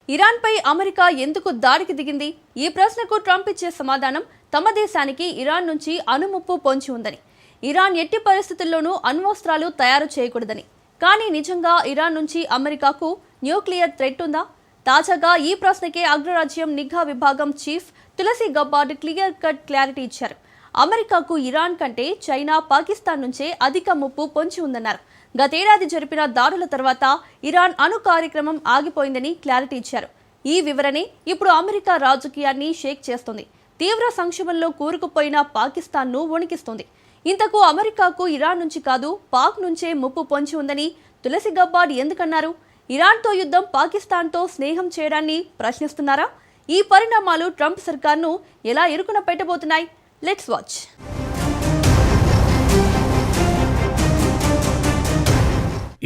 ఇరాన్పై America ఎందుకు దాడికి దిగింది? ఈ ప్రశ్నకు ట్రంప్ ఇచ్చే సమాధానం తమ దేశానికి ఇరాన్ నుంచి అణుముప్పు పొంచి ఉందని, ఇరాన్ ఎట్టి పరిస్థితుల్లోనూ అణ్వస్త్రాలు తయారు చేయకూడదని. కానీ నిజంగా ఇరాన్ నుంచి అమెరికాకు న్యూక్లియర్ థ్రెట్ ఉందా? తాజాగా ఈ ప్రశ్నకే అగ్రరాజ్యం నిఘా విభాగం చీఫ్ తులసి గబ్బార్డ్ క్లారిటీ ఇచ్చారు. అమెరికాకు ఇరాన్ కంటే చైనా, పాకిస్తాన్ నుంచే అధిక ముప్పు పొంచి ఉందన్నారు. గతేడాది జరిపిన దాడుల తర్వాత ఇరాన్ అణు కార్యక్రమం ఆగిపోయిందని క్లారిటీ ఇచ్చారు. ఈ వివరణే ఇప్పుడు అమెరికా రాజకీయాన్ని షేక్ చేస్తుంది. తీవ్ర సంక్షోభంలో కూరుకుపోయిన పాకిస్తాన్ను వణికిస్తుంది. ఇంతకు అమెరికాకు ఇరాన్ నుంచి కాదు, పాక్ నుంచే ముప్పు పొంచి ఉందని తులసి గబ్బార్డ్ ఎందుకన్నారు? ఇరాన్తో యుద్ధం, పాకిస్తాన్తో స్నేహం చేయడాన్ని ప్రశ్నిస్తున్నారా? ఈ పరిణామాలు ట్రంప్ సర్కార్ను ఎలా ఇరుకున పెట్టబోతున్నాయి? Let's watch.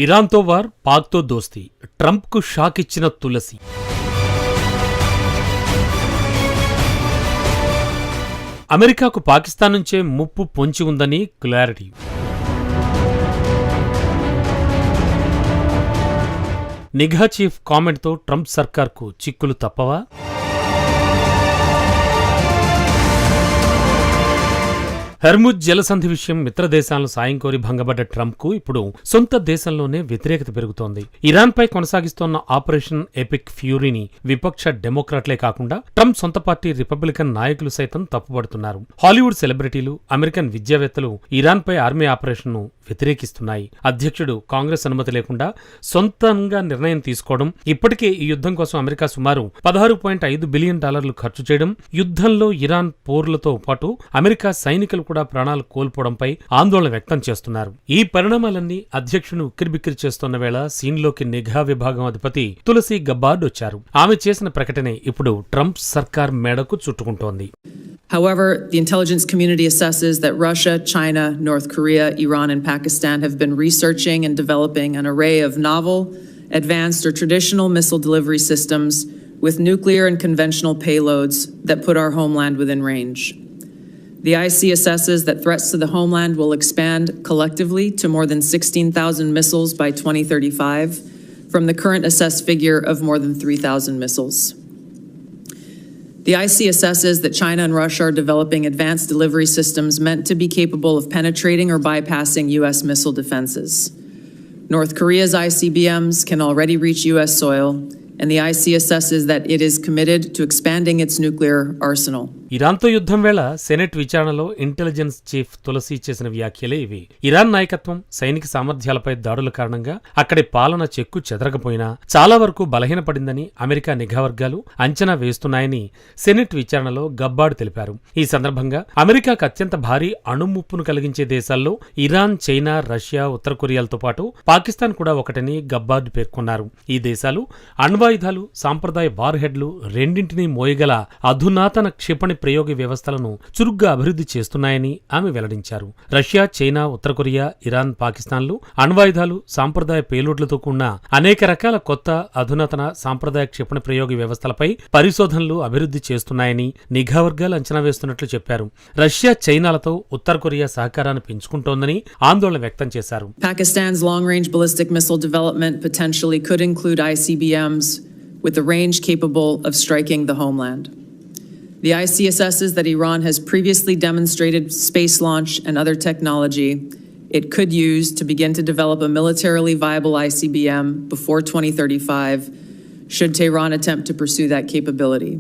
ఇరాన్తో వార్, పాక్తో దోస్తీ, ట్రంప్కు షాక్ ఇచ్చిన తులసి. అమెరికాకు పాకిస్తాన్ నుంచే ముప్పు పొంచి ఉందని క్లారిటీ. నిఘా చీఫ్ కామెంట్తో ట్రంప్ సర్కార్కు చిక్కులు తప్పవా? హెర్ముజ్ జలసంధి విషయం మిత్రదేశాలను సాయం కోరి భంగపడ్డ ట్రంప్కు ఇప్పుడు సొంత దేశంలోనే వ్యతిరేకత పెరుగుతోంది. ఇరాన్పై కొనసాగిస్తోన్న ఆపరేషన్ ఎపిక్ ఫ్యూరీని విపక్ష డెమోక్రాట్లే కాకుండా ట్రంప్ సొంత పార్టీ రిపబ్లికన్ నాయకులు సైతం తప్పుపడుతున్నారు. హాలీవుడ్ సెలబ్రిటీలు, అమెరికన్ విద్యావేత్తలు ఇరాన్పై ఆర్మీ ఆపరేషన్ను వ్యతిరేకిస్తున్నాయి. అధ్యక్షుడు కాంగ్రెస్ అనుమతి లేకుండా సొంతంగా నిర్ణయం తీసుకోవడం, ఇప్పటికే ఈ యుద్ధం కోసం అమెరికా సుమారు $16.5 బిలియన్ ఖర్చు చేయడం, యుద్ధంలో ఇరాన్ పోర్లతో పాటు అమెరికా సైనికులు కూడా ప్రాణాలు కోల్పోవడంపై ఆందోళన వ్యక్తం చేస్తున్నారు. ఈ పరిణామాలన్నీ అధ్యక్షుని ఉక్కిరిబిక్కిరి చేస్తున్న వేళ సీన్లోకి నిఘా విభాగం అధిపతి తులసి గబ్బార్డ్ వచ్చారు. ఆమె చేసిన ప్రకటనే ఇప్పుడు ట్రంప్ సర్కార్ మేడకు చుట్టుకుంటోంది. However, the intelligence community assesses that Russia, China, North Korea, Iran, and Pakistan have been researching and developing an array of novel, advanced, or traditional missile delivery systems with nuclear and conventional payloads that put our homeland within range. The IC assesses that threats to the homeland will expand collectively to more than 16,000 missiles by 2035, from the current assessed figure of more than 3,000 missiles. The IC assesses that China and Russia are developing advanced delivery systems meant to be capable of penetrating or bypassing U.S. missile defenses. North Korea's ICBMs can already reach U.S. soil, and the IC assesses that it is committed to expanding its nuclear arsenal. ఇరాన్తో యుద్ధం వేళ senate విచారణలో intelligence chief తులసి చేసిన వ్యాఖ్యలే ఇవి. Iran నాయకత్వం, సైనిక సామర్థ్యాలపై దాడుల కారణంగా అక్కడి పాలన చెక్కు చెదరకపోయినా చాలా వరకు బలహీనపడిందని అమెరికా నిఘా వర్గాలు అంచనా వేస్తున్నాయని సెనెట్ విచారణలో గబ్బార్డ్ తెలిపారు. ఈ సందర్భంగా అమెరికాకు అత్యంత భారీ అణుముప్పును కలిగించే దేశాల్లో ఇరాన్, చైనా, రష్యా, ఉత్తర కొరియాలతో పాటు పాకిస్తాన్ కూడా ఒకటని గబ్బార్డ్ పేర్కొన్నారు. ఈ దేశాలు అణ్వాయుధాలు, సాంప్రదాయ వార్ హెడ్లు రెండింటినీ మోయగల అధునాతన క్షిపణి ప్రయోగ వ్యవస్థలను చురుగ్గా అభివృద్ధి చేస్తున్నాయని ఆమె వెల్లడించారు. రష్యా, చైనా, ఉత్తర కొరియా, ఇరాన్, పాకిస్తాన్లు అణ్వాయుధాలు, సాంప్రదాయ పేలోడ్లతో కూడిన అనేక రకాల కొత్త అధునాతన సాంప్రదాయ క్షిపణి ప్రయోగ వ్యవస్థలపై పరిశోధనలు అభివృద్ధి చేస్తున్నాయని నిఘా వర్గాలు అంచనా వేస్తున్నట్లు చెప్పారు. రష్యా, చైనాలతో ఉత్తర కొరియా సహకారాన్ని పెంచుకుంటోందని ఆందోళన వ్యక్తం చేశారు. Pakistan's long-range ballistic missile development potentially could include ICBMs with a range capable of striking the homeland. The IC assesses that Iran has previously demonstrated space launch and other technology it could use to begin to develop a militarily viable ICBM before 2035, should Tehran attempt to pursue that capability.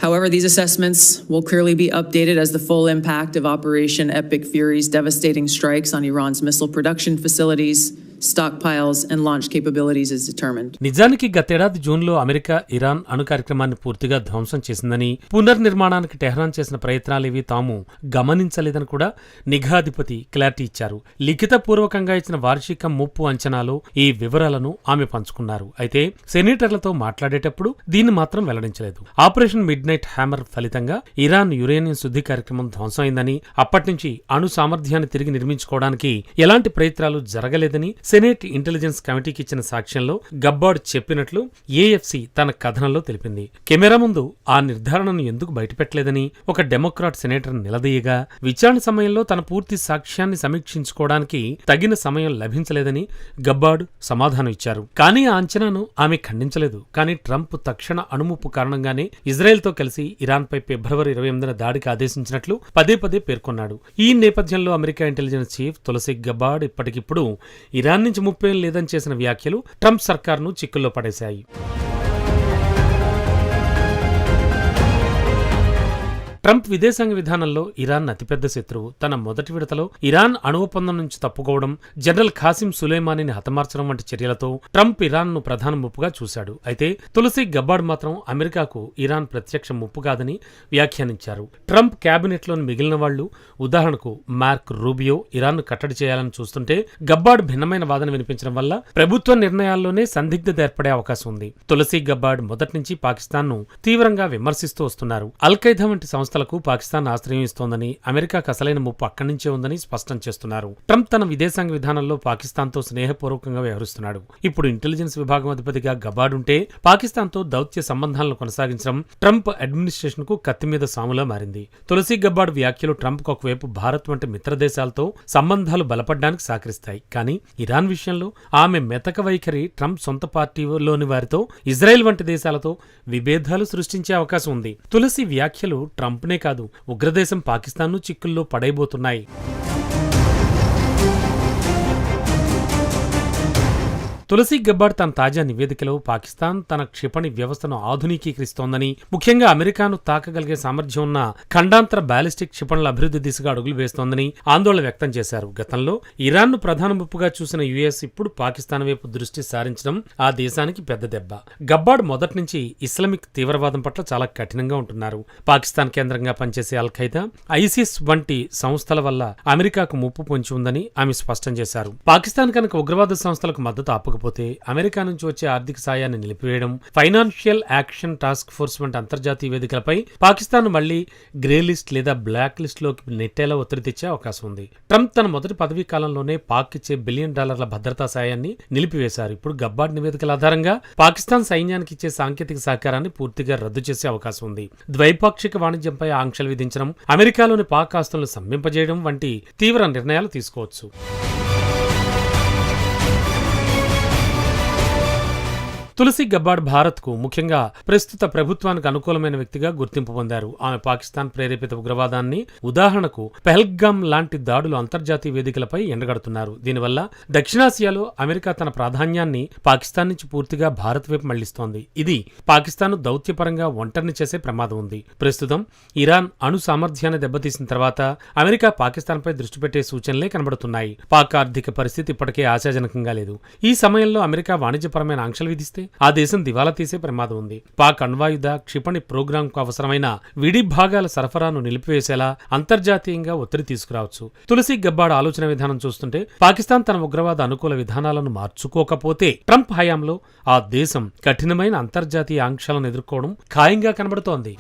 However, these assessments will clearly be updated as the full impact of Operation Epic Fury's devastating strikes on Iran's missile production facilities, stockpiles, and launch capabilities is determined. నిజానికి గతేడాది జూన్లో America Iran అణు కార్యక్రమాన్ని పూర్తిగా ధ్వంసం చేసిందని, పునర్నిర్మాణానికి Tehran చేసిన ప్రయత్నాలేవి తాము గమనించలేదని కూడా నిఘాధిపతి క్లారిటీ ఇచ్చారు. లిఖితపూర్వకంగా ఇచ్చిన వార్షిక ముప్పు అంచనాలో ఈ వివరాలను ఆమె పంచుకున్నారు. అయితే సెనేటర్లతో మాట్లాడేటప్పుడు దీన్ని మాత్రం వెల్లడించలేదు. ఆపరేషన్ మిడ్ నైట్ హ్యామర్ ఫలితంగా ఇరాన్ యురేనియం శుద్ధి కార్యక్రమం ధ్వంసమైందని, అప్పటి నుంచి అణు సామర్థ్యాన్ని తిరిగి నిర్మించుకోవడానికి ఎలాంటి ప్రయత్నాలు జరగలేదని సెనేట్ ఇంటెలిజెన్స్ కమిటీకి ఇచ్చిన సాక్ష్యంలో గబ్బార్డ్ చెప్పినట్లు ఏఎఫ్సి తన కథనంలో తెలిపింది. కెమెరా ముందు ఆ నిర్ధారణను ఎందుకు బయటపెట్టలేదని ఒక డెమోక్రాట్ సెనేటర్ నిలదీయగా, విచారణ సమయంలో తన పూర్తి సాక్ష్యాన్ని సమీక్షించుకోవడానికి తగిన సమయం లభించలేదని గబ్బార్డ్ సమాధానం ఇచ్చారు. కానీ ఆ అంచనాను ఆమె ఖండించలేదు. కానీ ట్రంప్ తక్షణ అణుముప్పు కారణంగానే ఇజ్రాయెల్తో కలిసి ఇరాన్పై ఫిబ్రవరి 28న దాడికి ఆదేశించినట్లు పదే పదే పేర్కొన్నాడు. ఈ నేపథ్యంలో అమెరికా ఇంటెలిజెన్స్ చీఫ్ తులసి గబ్బార్డ్ ఇప్పటికిప్పుడు ఇరాన్ నుంచి ముప్పేం లేదని చేసిన వ్యాఖ్యలు ట్రంప్ సర్కార్ను చిక్కుల్లో పడేశాయి. ట్రంప్ విదేశాంగ విధానంలో ఇరాన్ అతిపెద్ద శత్రువు. తన మొదటి విడతలో ఇరాన్ అణు ఒప్పందం నుంచి తప్పుకోవడం, జనరల్ ఖాసిం సులేమానీని హతమార్చడం వంటి చర్యలతో ట్రంప్ ఇరాన్ను ప్రధాన ముప్పుగా చూశాడు. అయితే తులసి గబ్బార్డ్ మాత్రం అమెరికాకు ఇరాన్ ప్రత్యక్ష ముప్పు కాదని వ్యాఖ్యానించారు. ట్రంప్ క్యాబినెట్లోని మిగిలిన వాళ్లు, ఉదాహరణకు మార్క్ రూబియో, ఇరాన్ను కట్టడి చేయాలని చూస్తుంటే గబ్బార్డ్ భిన్నమైన వాదన వినిపించడం వల్ల ప్రభుత్వ నిర్ణయాల్లోనే సందిగ్ధత ఏర్పడే అవకాశం ఉంది. తులసి గబ్బార్డ్ మొదటి నుంచి పాకిస్తాన్ను తీవ్రంగా విమర్శిస్తూ వస్తున్నారు. అల్-ఖైదా వంటి సంస్థలకు పాకిస్తాన్ ఆశ్రయం ఇస్తోందని, అమెరికాకు అసలైన ముప్పు అక్కడి నుంచే ఉందని స్పష్టం చేస్తున్నారు. ట్రంప్ తన విదేశాంగ విధానంలో పాకిస్తాన్తో స్నేహపూర్వకంగా వ్యవహరిస్తున్నాడు. ఇప్పుడు ఇంటెలిజెన్స్ విభాగం అధిపతిగా గబ్బార్డ్ ఉంటే పాకిస్తాన్తో దౌత్య సంబంధాలను కొనసాగించడం ట్రంప్ అడ్మినిస్ట్రేషన్ కు కత్తిమీద సాములా మారింది. తులసి గబ్బార్డ్ వ్యాఖ్యలు ట్రంప్ కు ఒకవైపు భారత్ వంటి మిత్ర దేశాలతో సంబంధాలు బలపడ్డానికి సహకరిస్తాయి. కానీ ఇరాన్ విషయంలో ఆమె మెతక వైఖరి ట్రంప్ సొంత పార్టీలోని వారితో, ఇజ్రాయెల్ వంటి దేశాలతో విభేదాలు సృష్టించే అవకాశం ఉంది. తులసి వ్యాఖ్యలు ట్రంప్నే కాదు, ఉగ్రదేశం పాకిస్తాన్ను చిక్కుల్లో పడైబోతున్నాయి. తులసి గబ్బార్డ్ తన తాజా నివేదికలో పాకిస్తాన్ తన క్షిపణి వ్యవస్థను ఆధునికీకరిస్తోందని, ముఖ్యంగా అమెరికాను తాకగలిగే సామర్థ్యం ఉన్న ఖండాంతర బాలిస్టిక్ క్షిపణుల అభివృద్ధి దిశగా అడుగులు వేస్తోందని ఆందోళన వ్యక్తం చేశారు. గతంలో ఇరాన్ను ప్రధాన ముప్పుగా చూసిన యుఎస్ ఇప్పుడు పాకిస్తాన్ వైపు దృష్టి సారించడం ఆ దేశానికి పెద్ద దెబ్బ. గబ్బార్డ్ మొదటి నుంచి ఇస్లామిక్ తీవ్రవాదం పట్ల చాలా కఠినంగా ఉంటున్నారు. పాకిస్తాన్ కేంద్రంగా పనిచేసే అల్-ఖైదా, ఐసిస్ వంటి సంస్థల వల్ల అమెరికాకు ముప్పు పొంచి ఉందని ఆమె స్పష్టం చేశారు. పాకిస్తాన్ కనుక ఉగ్రవాద సంస్థలకు మద్దతు ఆపకపోతే అమెరికా నుంచి వచ్చే ఆర్థిక సాయాన్ని నిలిపివేయడం, ఫైనాన్షియల్ యాక్షన్ టాస్క్ ఫోర్స్ వంటి అంతర్జాతీయ వేదికలపై పాకిస్తాన్ మళ్లీ గ్రే లిస్ట్ లేదా బ్లాక్ లిస్ట్ లోకి నెట్టేలా ఒత్తిడి తెచ్చే అవకాశం ఉంది. ట్రంప్ తన మొదటి పదవీ కాలంలోనే పాక్ ఇచ్చే $1 బిలియన్ భద్రతా సాయాన్ని నిలిపివేశారు. ఇప్పుడు గబ్బార్డ్ నివేదికల ఆధారంగా పాకిస్తాన్ సైన్యానికి ఇచ్చే సాంకేతిక సహకారాన్ని పూర్తిగా రద్దు చేసే అవకాశం ఉంది. ద్వైపాక్షిక వాణిజ్యంపై ఆంక్షలు విధించడం, అమెరికాలోని పాక్ ఆస్తులను స్తంభింపజేయడం వంటి తీవ్ర నిర్ణయాలు తీసుకోవచ్చు. తులసి గబ్బార్డ్ భారత్కు, ముఖ్యంగా ప్రస్తుత ప్రభుత్వానికి అనుకూలమైన వ్యక్తిగా గుర్తింపు పొందారు. ఆమె పాకిస్తాన్ ప్రేరేపిత ఉగ్రవాదాన్ని, ఉదాహరణకు పెహల్గామ్ లాంటి దాడులు అంతర్జాతీయ వేదికలపై ఎండగడుతున్నారు. దీనివల్ల దక్షిణాసియాలో అమెరికా తన ప్రాధాన్యాన్ని పాకిస్తాన్ నుంచి పూర్తిగా భారత్ వైపు మళ్లిస్తోంది. ఇది పాకిస్తాన్ దౌత్యపరంగా ఒంటరిని చేసే ప్రమాదం ఉంది. ప్రస్తుతం ఇరాన్ అణు సామర్థ్యాన్ని దెబ్బతీసిన తర్వాత అమెరికా పాకిస్తాన్పై దృష్టి పెట్టే సూచనలే కనబడుతున్నాయి. పాక్ ఆర్థిక పరిస్థితి ఇప్పటికే ఆశాజనకంగా లేదు. ఈ సమయంలో అమెరికా వాణిజ్యపరమైన ఆంక్షలు విధిస్తే ఆ దేశం దివాలా తీసే ప్రమాదం ఉంది. పాక్ అణ్వాయుధ క్షిపణి ప్రోగ్రాంకు అవసరమైన విడి భాగాల సరఫరాను నిలిపివేసేలా అంతర్జాతీయంగా ఒత్తిడి తీసుకురావచ్చు. తులసి గబ్బార్డ్ ఆలోచన విధానం చూస్తుంటే పాకిస్తాన్ తన ఉగ్రవాద అనుకూల విధానాలను మార్చుకోకపోతే ట్రంప్ హయాంలో ఆ దేశం కఠినమైన అంతర్జాతీయ ఆంక్షలను ఎదుర్కోవడం ఖాయంగా కనబడుతోంది.